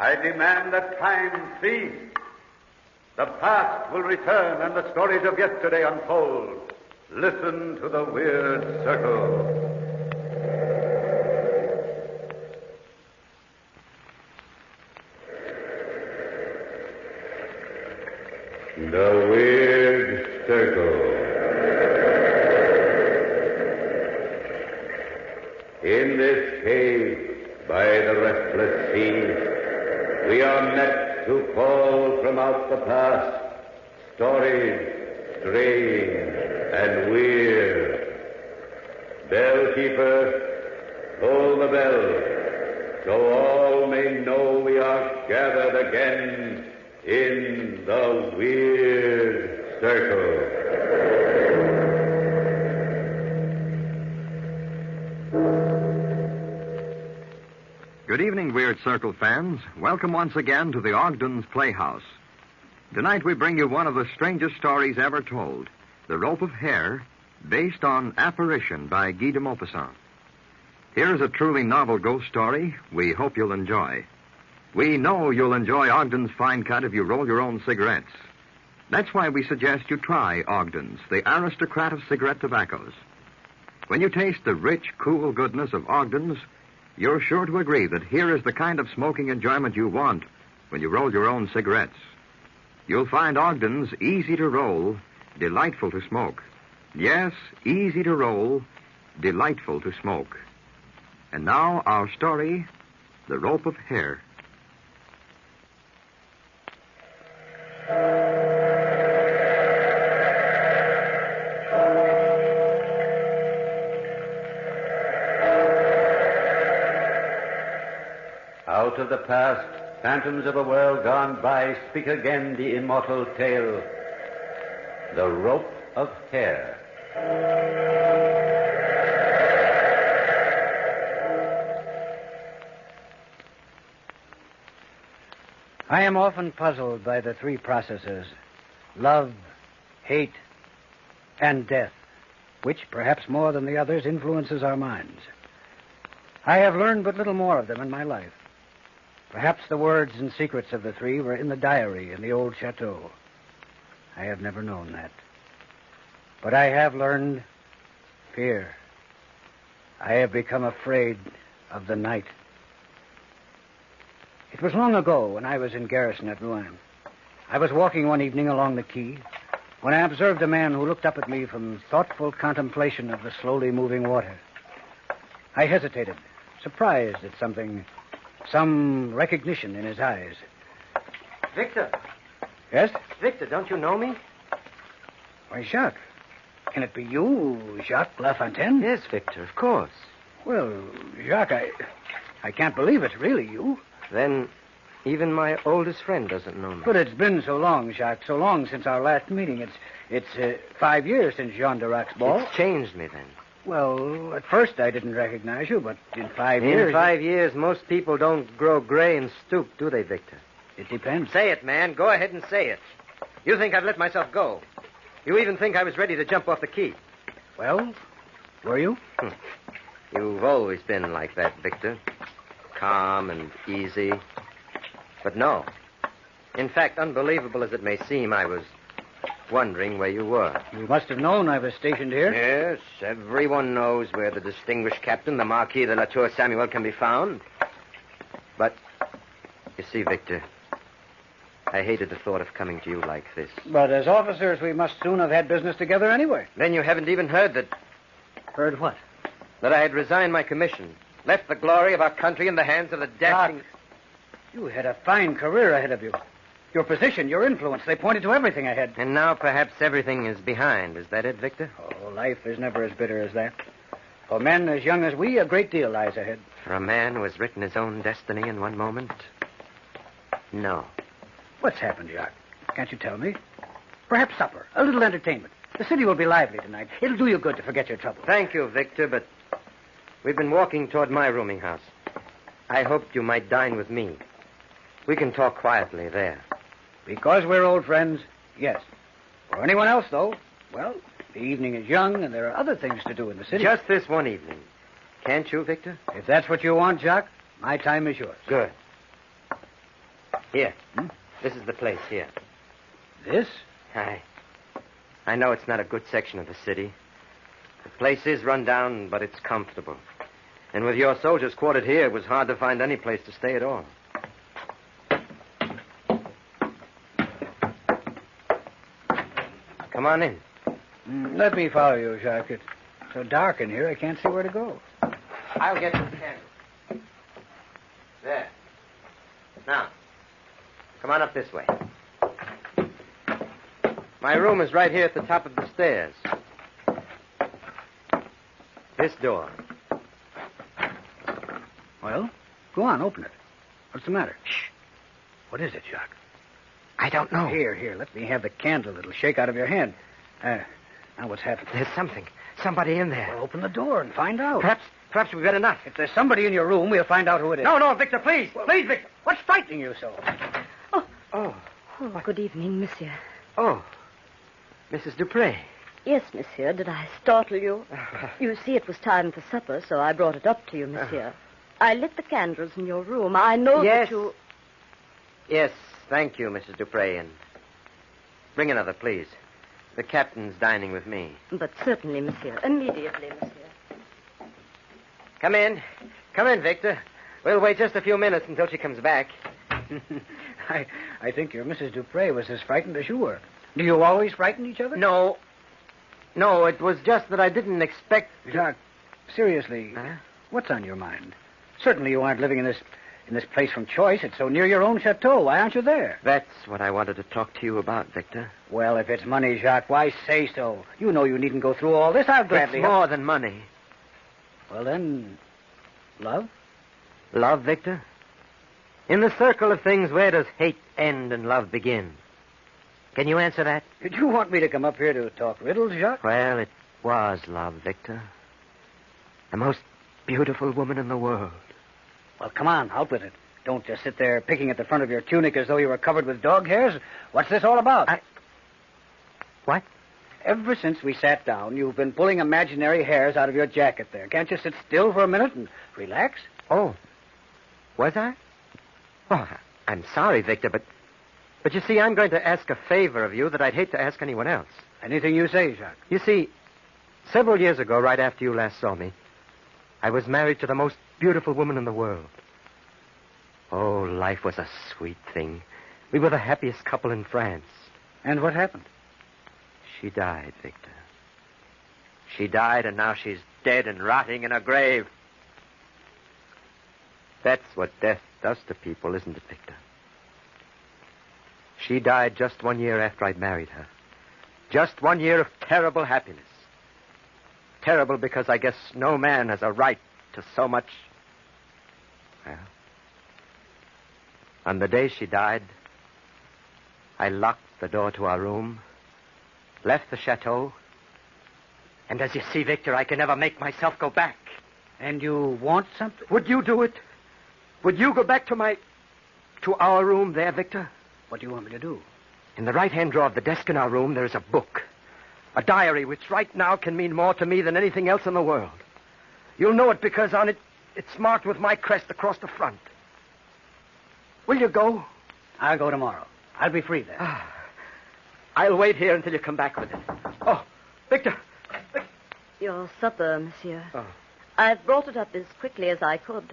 I demand that time cease. The past will return and the stories of yesterday unfold. Listen to the Weird Circle. The Weird Circle. In this cave, by the restless sea, we are met to call from out the past stories strange and weird. Bellkeeper, toll the bell, so all may know we are gathered again in the Weird Circle. Good evening, Weird Circle fans. Welcome once again to the Ogden's Playhouse. Tonight we bring you one of the strangest stories ever told, The Rope of Hair, based on Apparition by Guy de Maupassant. Here's a truly novel ghost story we hope you'll enjoy. We know you'll enjoy Ogden's Fine Cut if you roll your own cigarettes. That's why we suggest you try Ogden's, the aristocrat of cigarette tobaccos. When you taste the rich, cool goodness of Ogden's, you're sure to agree that here is the kind of smoking enjoyment you want when you roll your own cigarettes. You'll find Ogden's easy to roll, delightful to smoke. Yes, easy to roll, delightful to smoke. And now our story, The Rope of Hair. Out of the past, phantoms of a world gone by speak again the immortal tale, The Rope of Hair. I am often puzzled by the three processes, love, hate, and death, which, perhaps more than the others, influences our minds. I have learned but little more of them in my life. Perhaps the words and secrets of the three were in the diary in the old chateau. I have never known that. But I have learned fear. I have become afraid of the night. It was long ago when I was in garrison at Rouen. I was walking one evening along the quay when I observed a man who looked up at me from thoughtful contemplation of the slowly moving water. I hesitated, surprised at some recognition in his eyes. Victor. Yes? Victor, don't you know me? Why, Jacques. Can it be you, Jacques Lafontaine? Yes, Victor, of course. Well, Jacques, I can't believe it's really you. Then even my oldest friend doesn't know me. But it's been so long, Jacques, so long since our last meeting. It's 5 years since Jean d'Arc's ball. It's changed me then. Well, at first I didn't recognize you, but in 5 years... In 5 years, most people don't grow gray and stoop, do they, Victor? It depends. Say it, man. Go ahead and say it. You think I've let myself go. You even think I was ready to jump off the quay. Well, were you? You've always been like that, Victor. Calm and easy. But no. In fact, unbelievable as it may seem, I was wondering where you were. You must have known I was stationed here. Yes, everyone knows where the distinguished captain, the Marquis de La Tour Samuel, can be found. But, you see, Victor, I hated the thought of coming to you like this. But as officers, we must soon have had business together anyway. Then you haven't even heard that... Heard what? That I had resigned my commission, left the glory of our country in the hands of the dashing... Doc, you had a fine career ahead of you. Your position, your influence, they pointed to everything ahead. And now perhaps everything is behind. Is that it, Victor? Oh, life is never as bitter as that. For men as young as we, a great deal lies ahead. For a man who has written his own destiny in one moment? No. What's happened, Jacques? Can't you tell me? Perhaps supper, a little entertainment. The city will be lively tonight. It'll do you good to forget your trouble. Thank you, Victor, but we've been walking toward my rooming house. I hoped you might dine with me. We can talk quietly there. Because we're old friends, yes. For anyone else, though, well, the evening is young and there are other things to do in the city. Just this one evening. Can't you, Victor? If that's what you want, Jacques, my time is yours. Good. Here. This is the place here. This? I know it's not a good section of the city. The place is run down, but it's comfortable. And with your soldiers quartered here, it was hard to find any place to stay at all. Come on in. Let me follow you, Jacques. It's so dark in here, I can't see where to go. I'll get you the candle. There. Now, come on up this way. My room is right here at the top of the stairs. This door. Well, go on, open it. What's the matter? Shh. What is it, Jacques? I don't know. Here, let me have the candle. It'll shake out of your hand. Now what's happened? There's somebody in there. Well, open the door and find out. Perhaps we've got enough. If there's somebody in your room, we'll find out who it is. No, Victor, please. Please, Victor. What's frightening you so? Oh, good evening, monsieur. Oh, Mrs. Dupre. Yes, monsieur. Did I startle you? You see, it was time for supper, so I brought it up to you, monsieur. I lit the candles in your room. I know that you... Yes, thank you, Mrs. Dupre, and bring another, please. The captain's dining with me. But certainly, monsieur. Immediately, monsieur. Come in, Victor. We'll wait just a few minutes until she comes back. I think your Mrs. Dupre was as frightened as you were. Do you always frighten each other? No, it was just that I didn't expect... Jacques, seriously, what's on your mind? Certainly you aren't living in this place from choice. It's so near your own chateau. Why aren't you there? That's what I wanted to talk to you about, Victor. Well, if it's money, Jacques, why say so? You know you needn't go through all this. I'll gladly... It's more than money. Well, then, love? Love, Victor? In the circle of things, where does hate end and love begin? Can you answer that? Did you want me to come up here to talk riddles, Jacques? Well, it was love, Victor. The most beautiful woman in the world. Well, come on, out with it. Don't just sit there picking at the front of your tunic as though you were covered with dog hairs. What's this all about? What? Ever since we sat down, you've been pulling imaginary hairs out of your jacket there. Can't you sit still for a minute and relax? Oh. Was I? Oh, I'm sorry, Victor, but you see, I'm going to ask a favor of you that I'd hate to ask anyone else. Anything you say, Jacques. You see, several years ago, right after you last saw me, I was married to the most beautiful woman in the world. Oh, life was a sweet thing. We were the happiest couple in France. And what happened? She died, Victor. She died, and now she's dead and rotting in her grave. That's what death does to people, isn't it, Victor? She died just 1 year after I'd married her. Just 1 year of terrible happiness. Terrible because I guess no man has a right to so much. Well, on the day she died, I locked the door to our room, left the chateau, and as you see, Victor, I can never make myself go back. And you want something? Would you do it? Would you go back to our room there, Victor? What do you want me to do? In the right-hand drawer of the desk in our room, there is a book. A diary which right now can mean more to me than anything else in the world. You'll know it because on it, it's marked with my crest across the front. Will you go? I'll go tomorrow. I'll be free then. I'll wait here until you come back with it. Oh, Victor. Your supper, monsieur. Oh. I've brought it up as quickly as I could.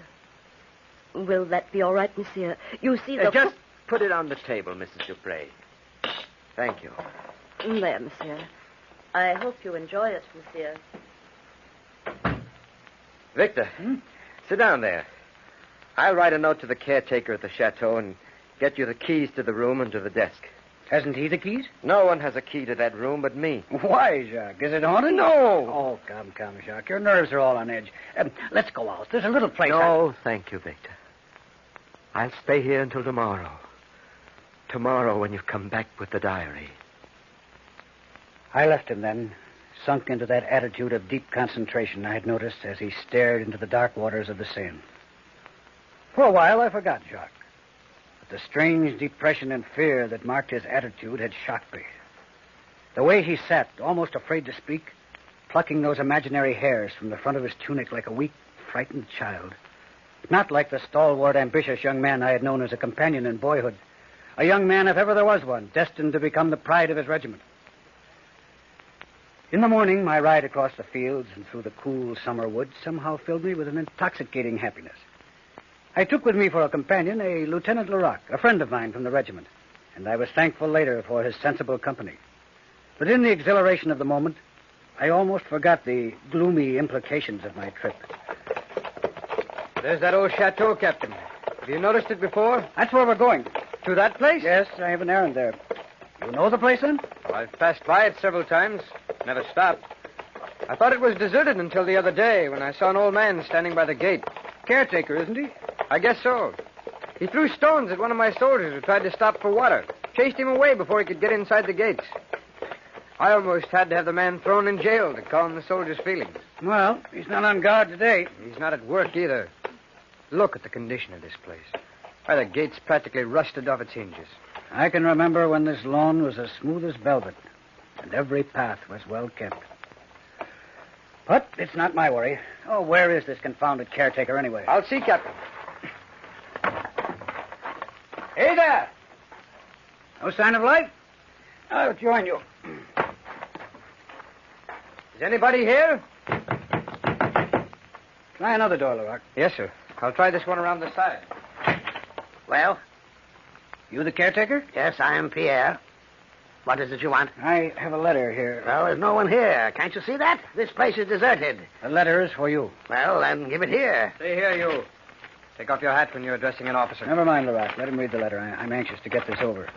Will that be all right, monsieur? You see, the... Just put it on the table, Mrs. Dupre. Thank you. There, monsieur. I hope you enjoy it, monsieur. Victor, sit down there. I'll write a note to the caretaker at the chateau and get you the keys to the room and to the desk. Hasn't he the keys? No one has a key to that room but me. Why, Jacques? Is it haunted? No. Oh, come, Jacques. Your nerves are all on edge. Let's go out. There's a little place... No, thank you, Victor. I'll stay here until tomorrow. Tomorrow when you come back with the diary. I left him then, sunk into that attitude of deep concentration I had noticed as he stared into the dark waters of the Seine. For a while, I forgot Jacques. But the strange depression and fear that marked his attitude had shocked me. The way he sat, almost afraid to speak, plucking those imaginary hairs from the front of his tunic like a weak, frightened child. Not like the stalwart, ambitious young man I had known as a companion in boyhood. A young man, if ever there was one, destined to become the pride of his regiment. In the morning, my ride across the fields and through the cool summer woods somehow filled me with an intoxicating happiness. I took with me for a companion a Lieutenant Leroc, a friend of mine from the regiment, and I was thankful later for his sensible company. But in the exhilaration of the moment, I almost forgot the gloomy implications of my trip. There's that old chateau, Captain. Have you noticed it before? That's where we're going. To that place? Yes, I have an errand there. You know the place, then? Well, I've passed by it several times. Never stopped. I thought it was deserted until the other day when I saw an old man standing by the gate. Caretaker, isn't he? I guess so. He threw stones at one of my soldiers who tried to stop for water. Chased him away before he could get inside the gates. I almost had to have the man thrown in jail to calm the soldier's feelings. Well, he's not on guard today. He's not at work either. Look at the condition of this place. Why, the gate's practically rusted off its hinges. I can remember when this lawn was as smooth as velvet, and every path was well kept. But it's not my worry. Oh, where is this confounded caretaker anyway? I'll see, Captain. Hey there! No sign of life? I'll join you. Is anybody here? Try another door, Leroc. Yes, sir. I'll try this one around the side. Well? You the caretaker? Yes, I am Pierre. What is it you want? I have a letter here. Well, there's no one here. Can't you see that? This place is deserted. The letter is for you. Well, then give it here. Stay here, you. Take off your hat when you're addressing an officer. Never mind, Leroc. Let him read the letter. I'm anxious to get this over.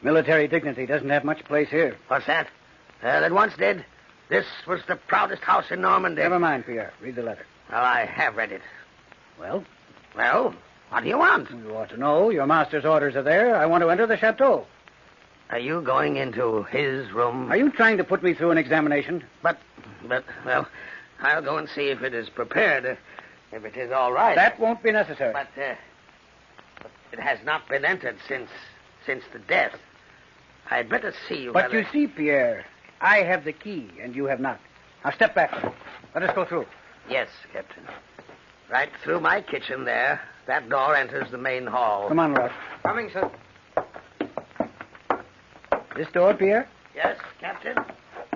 Military dignity doesn't have much place here. What's that? It once did. This was the proudest house in Normandy. Never mind, Pierre. Read the letter. Well, I have read it. Well? Well, what do you want? You ought to know. Your master's orders are there. I want to enter the chateau. Are you going into his room? Are you trying to put me through an examination? But, well, I'll go and see if it is prepared. If it is all right. That won't be necessary. But it has not been entered since the death. I'd better see you. But you see, Pierre, I have the key, and you have not. Now step back. Let us go through. Yes, Captain. Right through my kitchen there. That door enters the main hall. Come on, Rock. Coming, sir. This door, Pierre? Yes, Captain.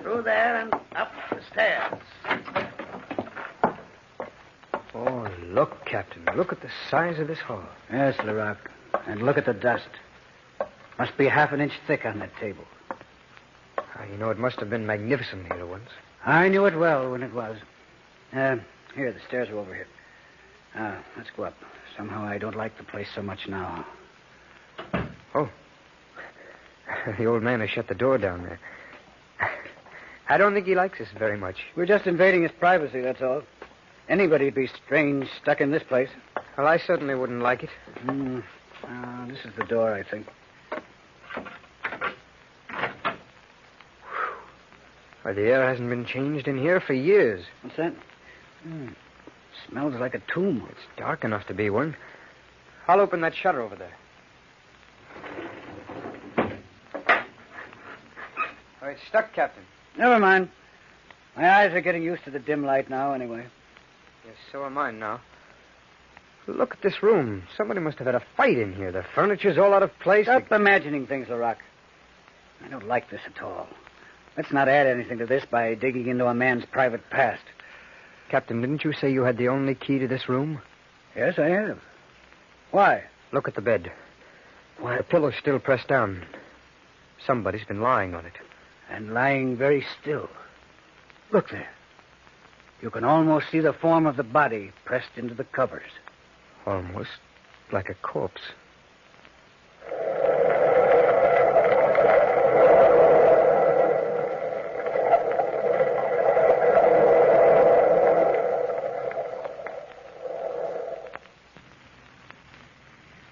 Through there and up the stairs. Oh, look, Captain. Look at the size of this hall. Yes, Leroc. And look at the dust. Must be half an inch thick on that table. You know, it must have been magnificent here once. I knew it well when it was. Here, the stairs are over here. Let's go up. Somehow I don't like the place so much now. Oh. The old man has shut the door down there. I don't think he likes us very much. We're just invading his privacy, that's all. Anybody'd be strange stuck in this place. Well, I certainly wouldn't like it. This is the door, I think. Why, the air hasn't been changed in here for years. What's that? Smells like a tomb. It's dark enough to be one. I'll open that shutter over there. Oh, it's stuck, Captain. Never mind. My eyes are getting used to the dim light now, anyway. Yes, so are mine now. Look at this room. Somebody must have had a fight in here. The furniture's all out of place. Stop imagining things, Leroc. I don't like this at all. Let's not add anything to this by digging into a man's private past. Captain, didn't you say you had the only key to this room? Yes, I have. Why? Look at the bed. Why, the pillow's still pressed down. Somebody's been lying on it. And lying very still. Look there. You can almost see the form of the body pressed into the covers. Almost like a corpse.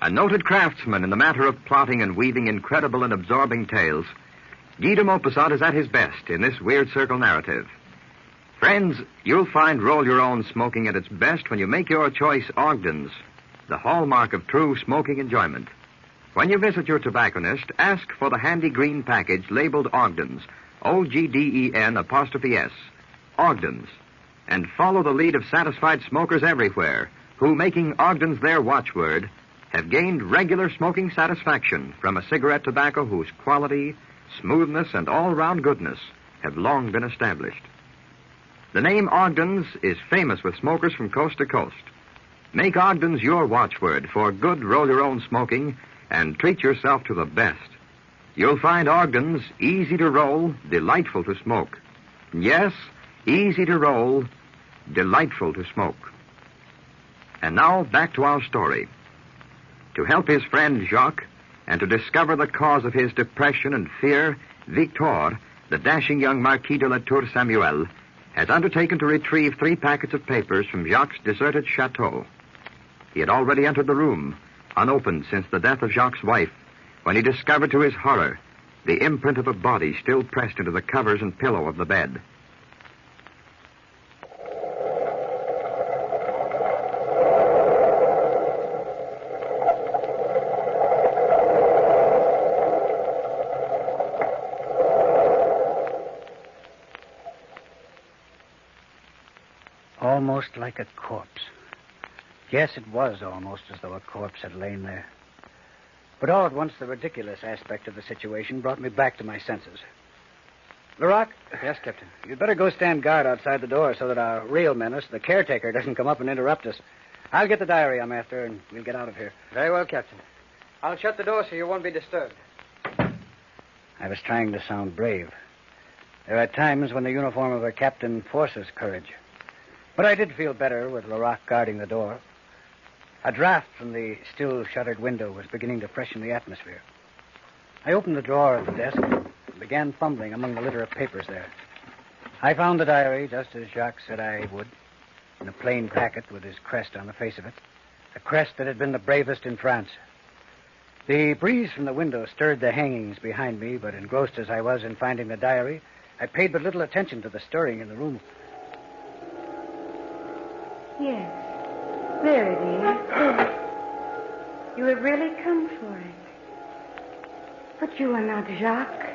A noted craftsman in the matter of plotting and weaving incredible and absorbing tales, Guy de Maupassant is at his best in this Weird Circle narrative. Friends, you'll find roll-your-own smoking at its best when you make your choice Ogden's, the hallmark of true smoking enjoyment. When you visit your tobacconist, ask for the handy green package labeled Ogden's, O-G-D-E-N''S, Ogden's, and follow the lead of satisfied smokers everywhere who, making Ogden's their watchword, have gained regular smoking satisfaction from a cigarette tobacco whose quality, smoothness, and all-round goodness have long been established. The name Ogden's is famous with smokers from coast to coast. Make Ogden's your watchword for good roll-your-own smoking and treat yourself to the best. You'll find Ogden's easy to roll, delightful to smoke. Yes, easy to roll, delightful to smoke. And now, back to our story. To help his friend Jacques and to discover the cause of his depression and fear, Victor, the dashing young Marquis de la Tour Samuel, has undertaken to retrieve 3 packets of papers from Jacques' deserted chateau. He had already entered the room, unopened since the death of Jacques' wife, when he discovered to his horror the imprint of a body still pressed into the covers and pillow of the bed. Almost like a corpse. Yes, it was almost as though a corpse had lain there. But all at once, the ridiculous aspect of the situation brought me back to my senses. Leroc? Yes, Captain. You'd better go stand guard outside the door so that our real menace, the caretaker, doesn't come up and interrupt us. I'll get the diary I'm after, and we'll get out of here. Very well, Captain. I'll shut the door so you won't be disturbed. I was trying to sound brave. There are times when the uniform of a captain forces courage. But I did feel better with Leroc guarding the door. A draft from the still-shuttered window was beginning to freshen the atmosphere. I opened the drawer of the desk and began fumbling among the litter of papers there. I found the diary, just as Jacques said I would, in a plain packet with his crest on the face of it, a crest that had been the bravest in France. The breeze from the window stirred the hangings behind me, but engrossed as I was in finding the diary, I paid but little attention to the stirring in the room. Yes. There it is. You have really come for it. But you are not Jacques.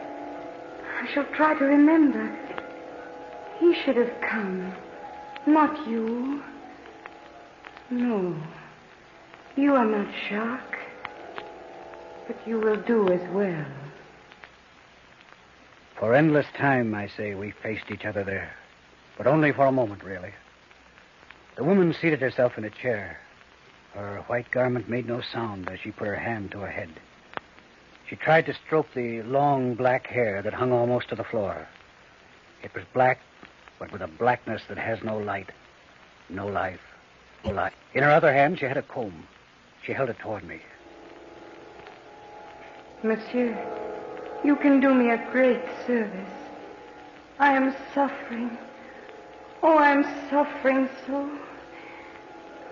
I shall try to remember. He should have come, not you. No, you are not Jacques. But you will do as well. For endless time, I say, we faced each other there. But only for a moment, really. The woman seated herself in a chair. Her white garment made no sound as she put her hand to her head. She tried to stroke the long black hair that hung almost to the floor. It was black, but with a blackness that has no light, no life, no life. In her other hand, she had a comb. She held it toward me. Monsieur, you can do me a great service. I am suffering. Oh, I'm suffering so.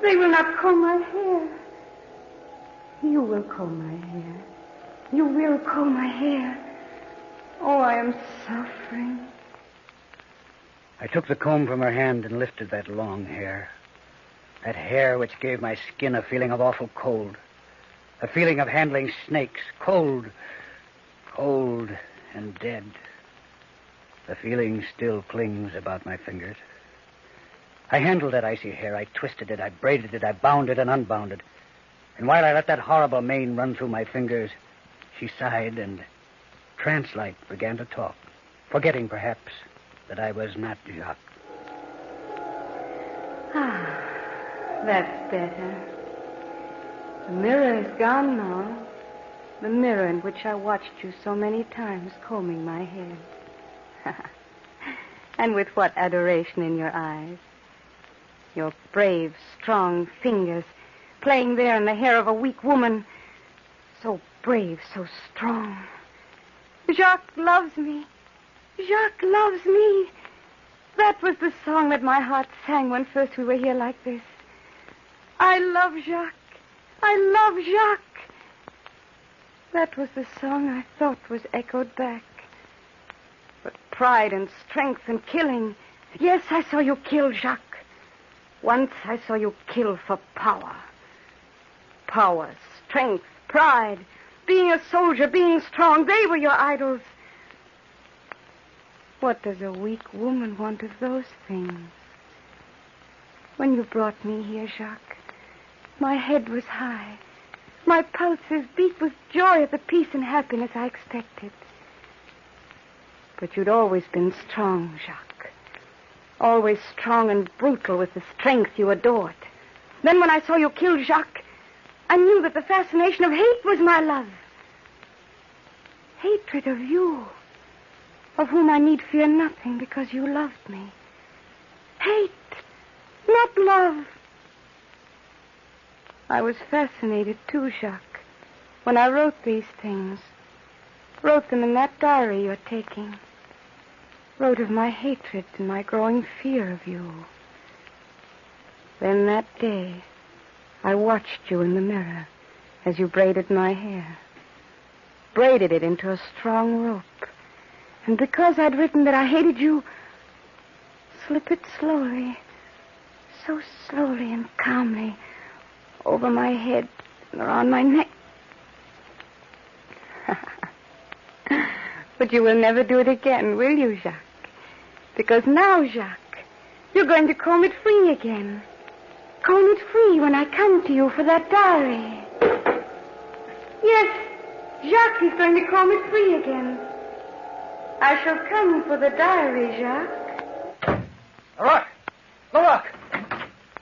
They will not comb my hair. You will comb my hair. You will comb my hair. Oh, I am suffering. I took the comb from her hand and lifted that long hair. That hair which gave my skin a feeling of awful cold. A feeling of handling snakes. Cold. Cold and dead. The feeling still clings about my fingers. I handled that icy hair. I twisted it. I braided it. I bound it and unbound it. And while I let that horrible mane run through my fingers, she sighed and, trance-like, began to talk, forgetting, perhaps, that I was not Jacques. Ah, that's better. The mirror is gone now. The mirror in which I watched you so many times combing my hair. And with what adoration in your eyes. Your brave, strong fingers playing there in the hair of a weak woman. So brave, so strong. Jacques loves me. Jacques loves me. That was the song that my heart sang when first we were here like this. I love Jacques. I love Jacques. That was the song I thought was echoed back. But pride and strength and killing. Yes, I saw you kill Jacques. Once I saw you kill for power. Power, strength, pride, being a soldier, being strong, they were your idols. What does a weak woman want of those things? When you brought me here, Jacques, My head was high. My pulses beat with joy at the peace and happiness I expected. But you'd always been strong, Jacques. Always strong and brutal with the strength you adored. Then when I saw you kill Jacques, I knew that the fascination of hate was my love. Hatred of you, of whom I need fear nothing because you loved me. Hate, not love. I was fascinated too, Jacques, when I wrote these things. Wrote them in that diary you're taking. Wrote of my hatred and my growing fear of you. Then that day, I watched you in the mirror as you braided my hair. Braided it into a strong rope. And because I'd written that I hated you, slip it slowly, so slowly and calmly, over my head and around my neck. But you will never do it again, will you, Jacques? Because now, Jacques, you're going to comb it free again. Comb it free when I come to you for that diary. Yes, Jacques is going to comb it free again. I shall come for the diary, Jacques. Leroux!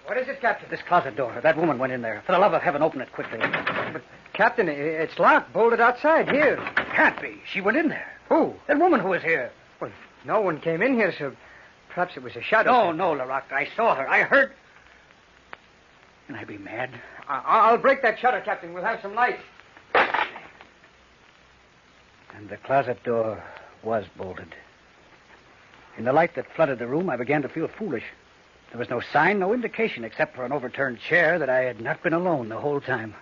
What is it, Captain? This closet door. That woman went in there. For the love of heaven, open it quickly. But, Captain, it's locked, bolted outside here. Can't be. She went in there. Who? That woman who was here. Well, no one came in here, so perhaps it was a shadow. No, Leroux. I saw her. I heard. Can I be mad? I'll break that shutter, Captain. We'll have some light. And the closet door was bolted. In the light that flooded the room, I began to feel foolish. There was no sign, no indication, except for an overturned chair, that I had not been alone the whole time.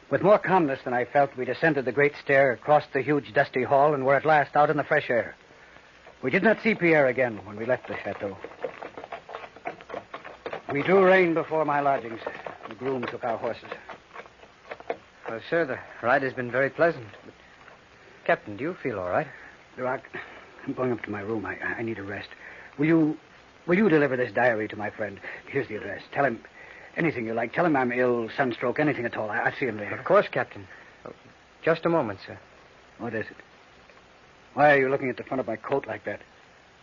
With more calmness than I felt, we descended the great stair, crossed the huge, dusty hall, and were at last out in the fresh air. We did not see Pierre again when we left the chateau. We drew rein before my lodgings. The groom took our horses. Well, sir, the ride has been very pleasant. But, Captain, do you feel all right? Leroux, I'm going up to my room. I need a rest. Will you deliver this diary to my friend? Here's the address. Tell him anything you like. Tell him I'm ill, sunstroke, anything at all. I'll see him later. Of course, Captain. Oh, just a moment, sir. What is it? Why are you looking at the front of my coat like that?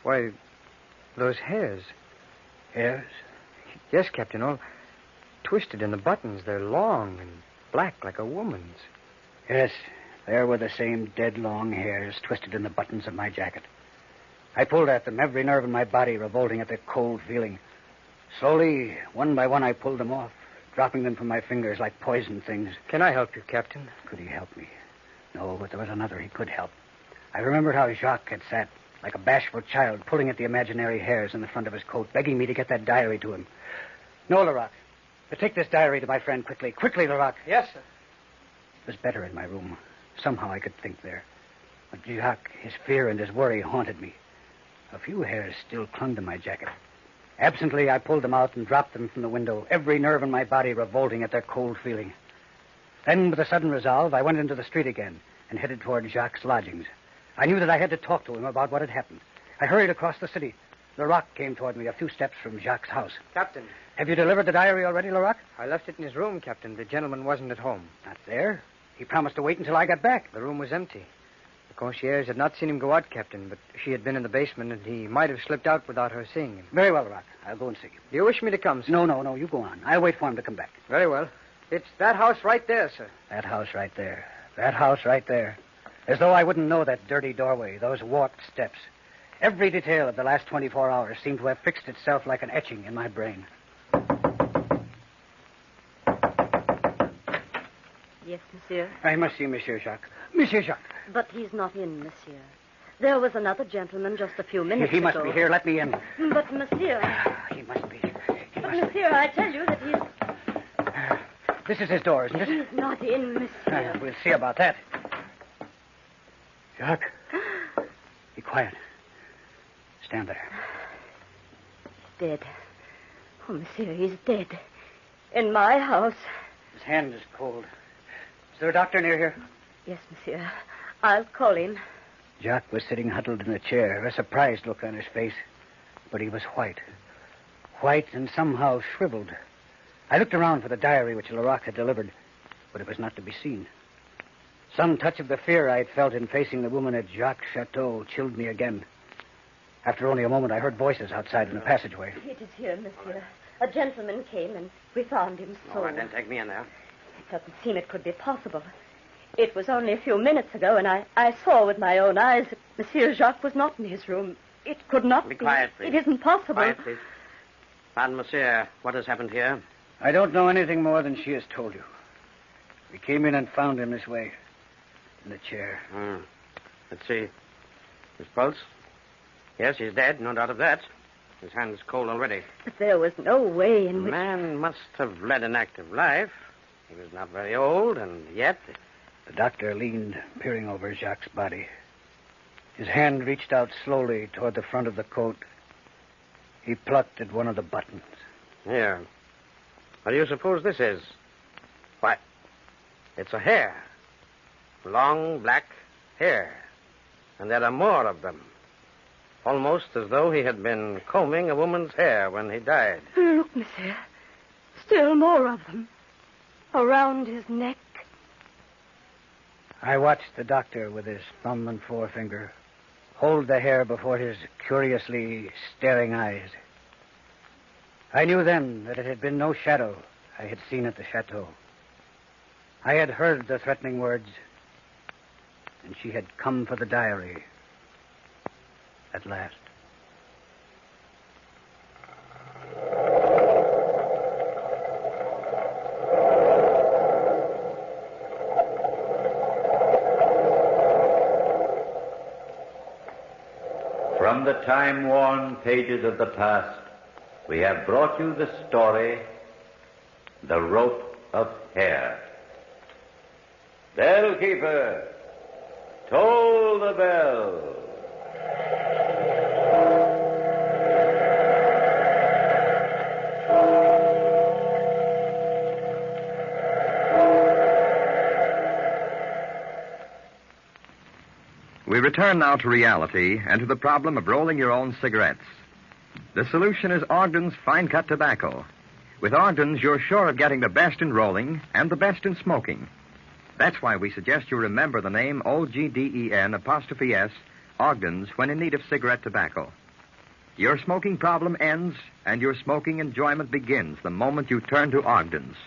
Why, those hairs. Hairs? Yes, Captain, all twisted in the buttons. They're long and black like a woman's. Yes, there were the same dead long hairs twisted in the buttons of my jacket. I pulled at them, every nerve in my body revolting at the cold feeling. Slowly, one by one, I pulled them off, dropping them from my fingers like poisoned things. Can I help you, Captain? Could he help me? No, but there was another he could help. I remembered how Jacques had sat, like a bashful child, pulling at the imaginary hairs in the front of his coat, begging me to get that diary to him. No, Leroux. Take this diary to my friend quickly. Quickly, Leroux. Yes, sir. It was better in my room. Somehow I could think there. But Jacques, his fear and his worry haunted me. A few hairs still clung to my jacket. Absently, I pulled them out and dropped them from the window, every nerve in my body revolting at their cold feeling. Then, with a sudden resolve, I went into the street again and headed toward Jacques' lodgings. I knew that I had to talk to him about what had happened. I hurried across the city. Leroux came toward me a few steps from Jacques' house. Captain. Have you delivered the diary already, Leroux? I left it in his room, Captain. The gentleman wasn't at home. Not there? He promised to wait until I got back. The room was empty. The concierge had not seen him go out, Captain, but she had been in the basement, and he might have slipped out without her seeing him. Very well, Leroux. I'll go and see him. Do you wish me to come, sir? No. You go on. I'll wait for him to come back. Very well. It's that house right there, sir. That house right there. That house right there. As though I wouldn't know that dirty doorway, those warped steps. Every detail of the last 24 hours seemed to have fixed itself like an etching in my brain. Yes, monsieur. I must see Monsieur Jacques. Monsieur Jacques. But he's not in, monsieur. There was another gentleman just a few minutes ago. He must be here. Let me in. But, monsieur... He must be. But, monsieur, I tell you that he's... This is his door, isn't it? He's not in, monsieur. We'll see about that. Jacques. Be quiet. Stand there. Dead. Oh, monsieur, he's dead. In my house. His hand is cold. Is there a doctor near here? Yes, monsieur. I'll call him. Jacques was sitting huddled in a chair, a surprised look on his face. But he was white. White and somehow shriveled. I looked around for the diary which Larocque had delivered, but it was not to be seen. Some touch of the fear I had felt in facing the woman at Jacques' chateau chilled me again. After only a moment, I heard voices outside in the passageway. It is here, monsieur. A gentleman came, and we found him so. All right, then take me in there. It doesn't seem it could be possible. It was only a few minutes ago, and I saw with my own eyes that Monsieur Jacques was not in his room. It could not be. Be quiet, please. It isn't possible. Quiet, please. Pardon, monsieur. What has happened here? I don't know anything more than she has told you. We came in and found him this way, in the chair. Let's see. His pulse? Yes, he's dead, no doubt of that. His hand is cold already. But there was no way in The which... man must have led an active life. He was not very old, and yet... The doctor leaned, peering over Jacques' body. His hand reached out slowly toward the front of the coat. He plucked at one of the buttons. Here. What do you suppose this is? Why, it's a hair. Long, black hair. And there are more of them. Almost as though he had been combing a woman's hair when he died. Look, monsieur. Still more of them. Around his neck. I watched the doctor with his thumb and forefinger hold the hair before his curiously staring eyes. I knew then that it had been no shadow I had seen at the chateau. I had heard the threatening words, and she had come for the diary at last. From the time-worn pages of the past, we have brought you the story, The Rope of Hair. Bellkeeper, toll the bell. We return now to reality and to the problem of rolling your own cigarettes. The solution is Ogden's fine-cut tobacco. With Ogden's, you're sure of getting the best in rolling and the best in smoking. That's why we suggest you remember the name OGDEN''S, Ogden's, when in need of cigarette tobacco. Your smoking problem ends and your smoking enjoyment begins the moment you turn to Ogden's.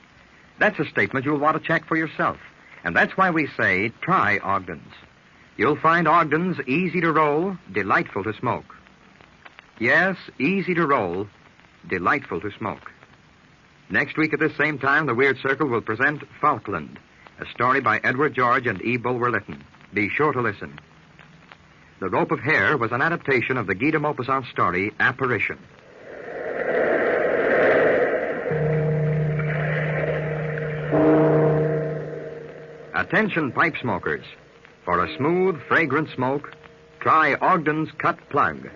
That's a statement you'll want to check for yourself. And that's why we say, try Ogden's. You'll find Ogden's easy to roll, delightful to smoke. Yes, easy to roll, delightful to smoke. Next week at this same time, the Weird Circle will present Falkland, a story by Edward George and E. Bulwer Lytton. Be sure to listen. The Rope of Hair was an adaptation of the Guy de Maupassant story, Apparition. Attention, pipe smokers. For a smooth, fragrant smoke, try Ogden's Cut Plug.